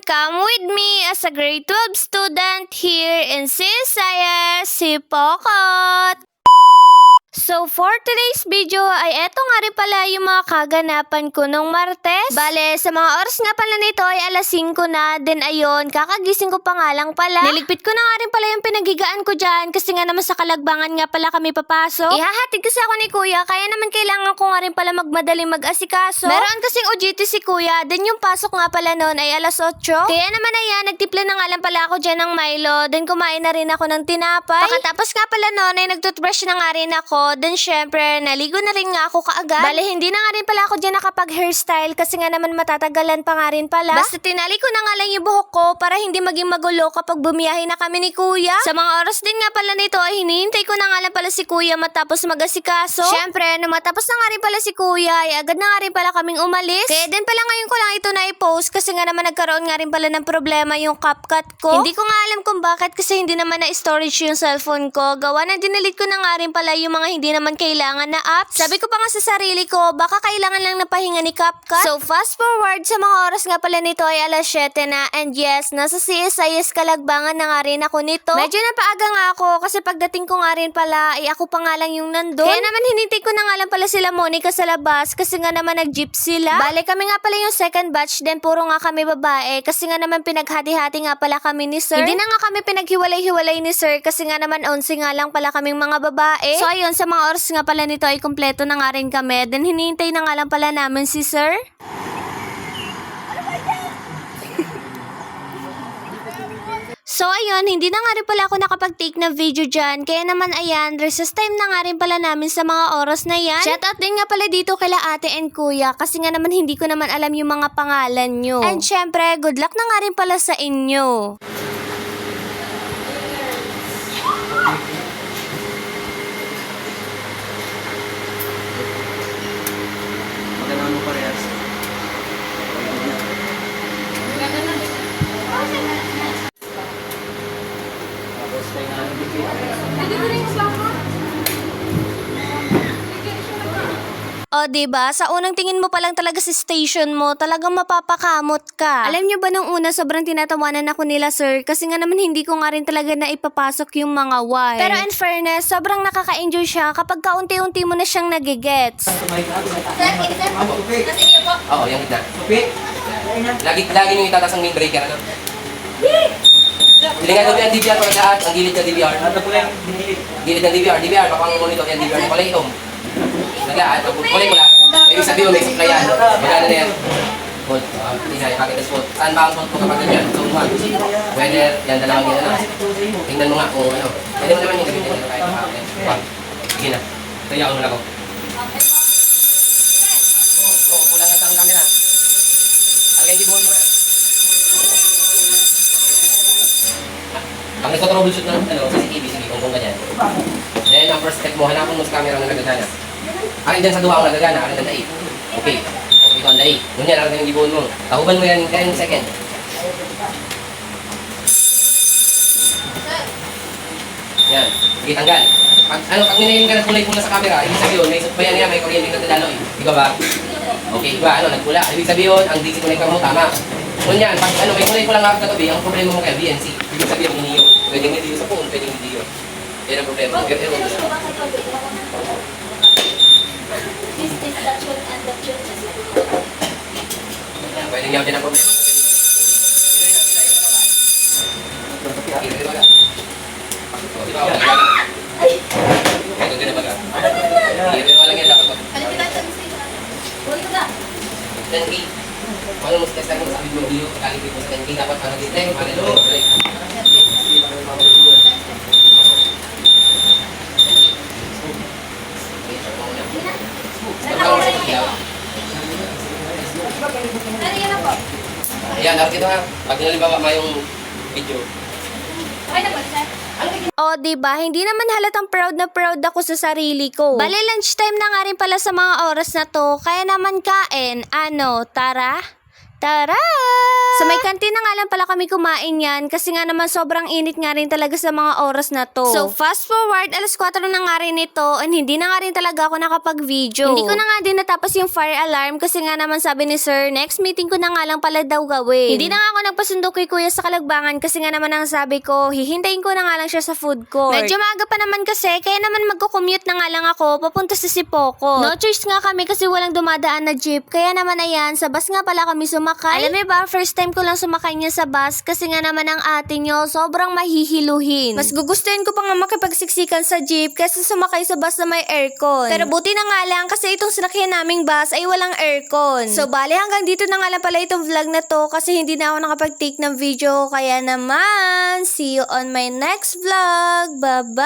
come with me as a grade 12 student here in CSIS Sipokot. So for today's video ay eto nga rin pala yung mga kaganapan ko nung Martes. Bale, sa mga oras nga pala nito ay alas 5 na. Then ayun, kakagising ko pa nga lang pala. Niligpit ko na nga rin pala yung pinagigaan ko dyan kasi nga naman sa Kalagbangan nga pala kami papasok. Ihahatid kasi ako ni Kuya kaya naman kailangan ko nga rin pala magmadaling mag-asikaso. Meron kasing OJT si Kuya, then yung pasok nga pala noon ay alas 8. Kaya naman ayan, nagtimpla na nga lang pala ako dyan ng Milo. Then kumain na rin ako ng tinapay. Pagkatapos nga pala noon ay nagtoothbrush na nga rin ako. Then syempre, naligo na rin nga ako kaagad. Bale, hindi na nga rin pala ako dyan nakapag-hairstyle kasi nga naman matatagalan pa nga rin pala. Basta tinali ko na nga lang yung buhok ko para hindi maging magulo kapag bumiyahe na kami ni Kuya. Sa mga oras din nga pala nito ay hinihintay ko na nga lang pala si Kuya matapos mag-asikaso. Syempre, nung matapos na nga rin pala si Kuya ay agad na nga rin pala kaming umalis. Kaya din pala ngayon ko lang ito na-post kasi nga naman nagkaroon nga rin pala ng problema yung CapCut ko. Hindi ko nga alam kung bakit kasi hindi naman na-storage yung cellphone ko. Gawa na dinelete ko na nga rin pala yung mga hindi naman kailangan na apps. Sabi ko pa nga sa sarili ko, baka kailangan lang na pahinga ni CapCut. So fast forward sa mga oras nga pala nito ay alas 7 na, and yes, nasa CSIS Kalagbangan na nga rin ako nito. Medyo napaaga nga ako kasi pagdating ko nga rin pala ay ako pa nga lang yung nandun. Kaya naman hinintay ko na nga lang pala sila Monica sa labas kasi nga naman nag-jeep sila. Bale kami nga pala yung second batch, then puro nga kami babae kasi nga naman pinaghati-hati nga pala kami ni Sir. Hindi na nga kami pinaghiwalay-hiwalay ni Sir kasi nga naman 11 nga lang pala kaming mga babae. So ayun, sa mga oras nga pala nito ay kumpleto na nga rin kami. Then hinihintay na nga lang pala namin si Sir. So ayun, hindi na nga rin pala ako nakapag-take na video dyan. Kaya naman ayan, recess time na nga rin pala namin sa mga oras na yan. Shoutout din nga pala dito kila ate and kuya kasi nga naman hindi ko naman alam yung mga pangalan nyo. And syempre, good luck na nga rin pala sa inyo. Magandang mo parehas. Tapos may nalang bigay. O diba, sa unang tingin mo pa lang talaga sa station mo, talagang mapapakamot ka. Alam nyo ba nung una sobrang tinatawanan ako nila Sir kasi nga naman hindi ko nga rin talaga na ipapasok yung mga why. Pero in fairness, sobrang nakaka-enjoy siya kapag kaunti-unti mo na siyang nagigets. Oo, yung gitna. Lagi nyo itatas ang main breaker, ano? Hindi nga daw yung DVR para lahat, ang gilid ng DVR. Gilid ng DVR, DVR, papang monitor yung DVR, pala itong. Naglaan, kulay ko lang. Ibig sabihin may supply yan. Magkano na yan? Hold. Tingnan, ipakita sa hold. Saan ba ang hold ko kapag ganyan? Zone 1. Weather, yan, dalawang yan na. Tingnan mo nga kung ano. Pwede mo naman yung gamitin nyo kahit nakakit. Sige na. Tayaon mo lang ako. Kulang ang sarang camera. Alagay yung buhon mo nga. Pag nagko-troubleshoot ng CCTV, sige, kung ganyan. Then, ang first step mo, hanapin mo sa camera na nagagana. Akin dyan sa duwa ang nagagana, akin ang daig. Okay. Okay ito ang daig. Ngunyan, akin ang gibuhon mo. Tahuban mo yan 10 second. Yan. Sige, tanggal. Pag ninayin ka ng kulay pula sa camera, ibig sabihin, may bayan niya, may kuryente na dadaloy. Di ba? Okay, di ba? Nagpula. Ibig sabihin, ang DC connector mo, tama. Ngunyan, pag may kulay pula nga katabi, ang problema mo kaya BNC. Ibig sabihin, hiniyo. Pwedeng hindi sa phone, pwedeng hindi yun. Yan ang problema. Pwede niya din ang problema. Ito din ang baga. Walang yan dapat. 10K. Kung mo test mo sa video, kalipin mo sa 10K, dapat ano din tayo, malilo. Ayan, dapat ito ha. Pag nalibawa mo yung video. O diba, hindi naman halatang proud na proud ako sa sarili ko. Bale, lunchtime na nga rin pala sa mga oras na to. Kaya naman kain, ano, tara? Tara! Sa may kantin na nga lang pala kami kumain yan kasi nga naman sobrang init nga rin talaga sa mga oras na to. So fast forward, alas 4 na nga rin ito and hindi na nga rin talaga ako nakapag-video. Hindi ko na nga din natapos yung fire alarm kasi nga naman sabi ni sir, next meeting ko na nga lang pala daw gawin. Hindi na nga ako nagpasundo kay kuya sa Kalagbangan kasi nga naman ang sabi ko, hihintayin ko na nga lang siya sa food court. Medyo maaga pa naman kasi, kaya naman magko-commute na nga lang ako papunta sa Sipokot. No choice nga kami kasi walang dumadaan na jeep, kaya naman ayan, sa bus nga pala kami sumakay. Alam mo ba, first time ko lang sumakay niya sa bus kasi nga naman ang ate nyo, sobrang mahihiluhin. Mas gugustuhin ko pa nga makipagsiksikan sa jeep kaysa sumakay sa bus na may aircon. Pero buti na nga lang kasi itong sinakyan naming bus ay walang aircon. So bali hanggang dito na nga lang pala itong vlog na to kasi hindi na ako nakapag-take ng video, kaya naman, see you on my next vlog. Bye-bye!